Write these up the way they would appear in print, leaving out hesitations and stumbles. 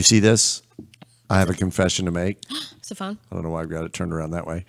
see this? I have a confession to make. It's a phone. I don't know why I've got it turned around that way.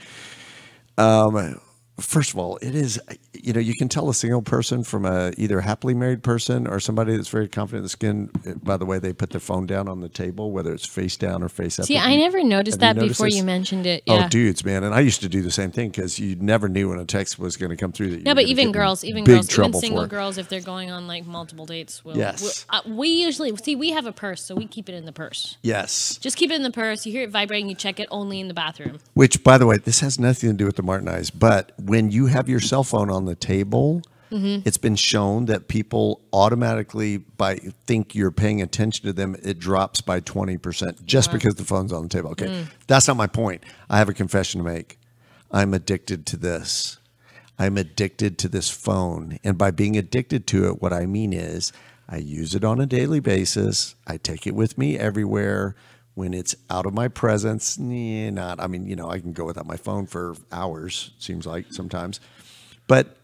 First of all, it is, you can tell a single person from a either happily married person or somebody that's very confident in the skin by the way they put their phone down on the table, whether it's face down or face up. See, I never noticed that before you mentioned it. Yeah. Oh, dudes, man. And I used to do the same thing because you never knew when a text was going to come through. No, but even girls, even single girls, if they're going on like multiple dates, yes. We usually, we have a purse, so we keep it in the purse. Yes. Just keep it in the purse. You hear it vibrating, you check it only in the bathroom. Which, by the way, this has nothing to do with the Martin eyes, but when you have your cell phone on the table, it's been shown that people automatically think you're paying attention to them. It drops by 20% just because the phone's on the table. Okay, that's not my point. I have a confession to make. I'm addicted to this. I'm addicted to this phone. And by being addicted to it, what I mean is I use it on a daily basis. I take it with me everywhere. When it's out of my presence, not. I mean, I can go without my phone for hours, seems like sometimes. But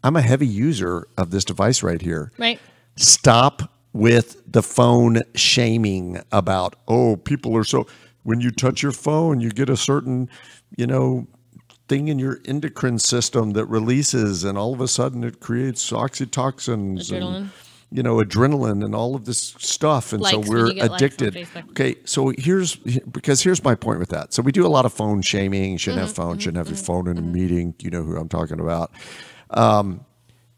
I'm a heavy user of this device right here. Right. Stop with the phone shaming about, people are so, when you touch your phone, you get a certain, thing in your endocrine system that releases, and all of a sudden it creates oxytocins. Adrenaline. Adrenaline and all of this stuff. And so we're addicted. Okay. So here's my point with that. So we do a lot of phone shaming. You shouldn't have phone, shouldn't have your phone in a meeting. You know who I'm talking about.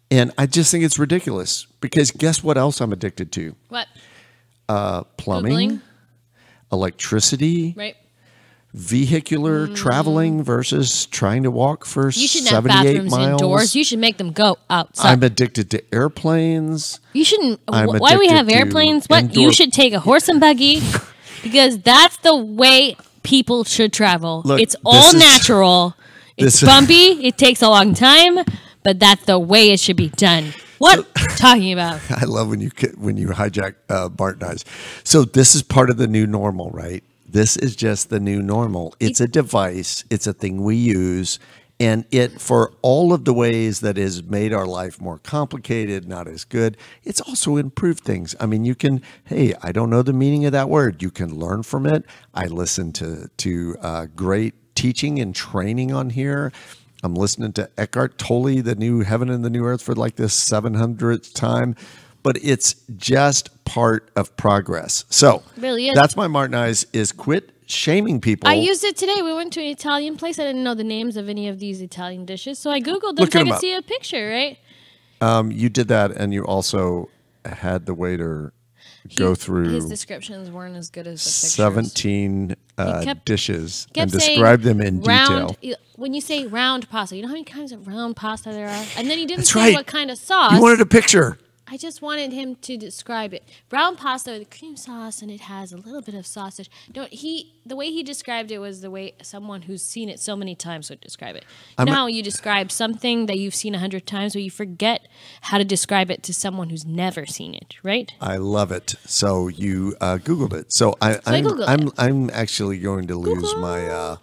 And I just think it's ridiculous because guess what else I'm addicted to? What? Plumbing, Googling. Electricity. Right. Vehicular traveling versus trying to walk for 78 miles. You shouldn't have bathrooms indoors. You should make them go outside. I'm addicted to airplanes. You shouldn't. Why do we have airplanes? What? You should take a horse and buggy because that's the way people should travel. Look, it's all natural. It's bumpy. It takes a long time, but that's the way it should be done. What are you talking about? I love when you hijack Bart and I's. So this is part of the new normal, right? This is just the new normal. It's a device. It's a thing we use. And it, for all of the ways that has made our life more complicated, not as good, it's also improved things. I mean, you can, I don't know the meaning of that word. You can learn from it. I listen to great teaching and training on here. I'm listening to Eckhart Tolle, The New Heaven and the New Earth, for like the 700th time. But it's just part of progress. So really is. That's my Martin eyes is quit shaming people. I used it today. We went to an Italian place. I didn't know the names of any of these Italian dishes. So I Googled them so I could see a picture, right? You did that, and you also had the waiter go through. His descriptions weren't as good as the pictures. 17 dishes and describe them in detail. When you say round pasta, you know how many kinds of round pasta there are? And then he didn't say what kind of sauce. You wanted a picture. I just wanted him to describe it. Brown pasta with cream sauce, and it has a little bit of sausage. The way he described it was the way someone who's seen it so many times would describe it. You know how you describe something that you've seen 100 times, but you forget how to describe it to someone who's never seen it, right? I love it. So you Googled it. So I'm actually going to lose my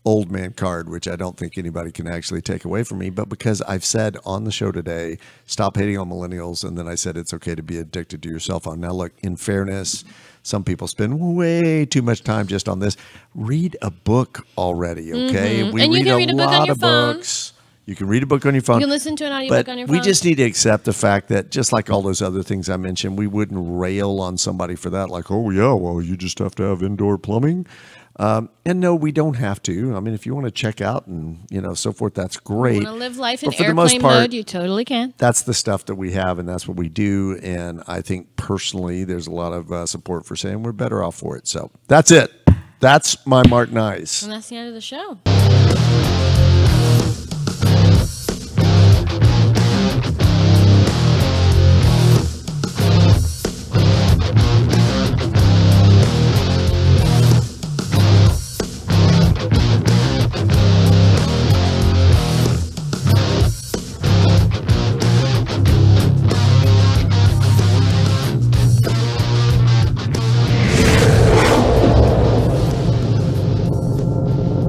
old man card, which I don't think anybody can actually take away from me, but because I've said on the show today, stop hating on millennials, and then I said it's okay to be addicted to your cell phone. Now look, in fairness, some people spend way too much time just on this. Read a book already, okay? We read a lot of books. You can read a book on your phone. You can listen to an audiobook on your phone. We just need to accept the fact that just like all those other things I mentioned, we wouldn't rail on somebody for that. Like, oh yeah, well, you just have to have indoor plumbing. And no, we don't have to. I mean, if you want to check out and, so forth, that's great. You want to live life in airplane mode, you totally can. That's the stuff that we have, and that's what we do. And I think personally, there's a lot of support for saying we're better off for it. So that's it. That's my Martin eyes. And that's the end of the show.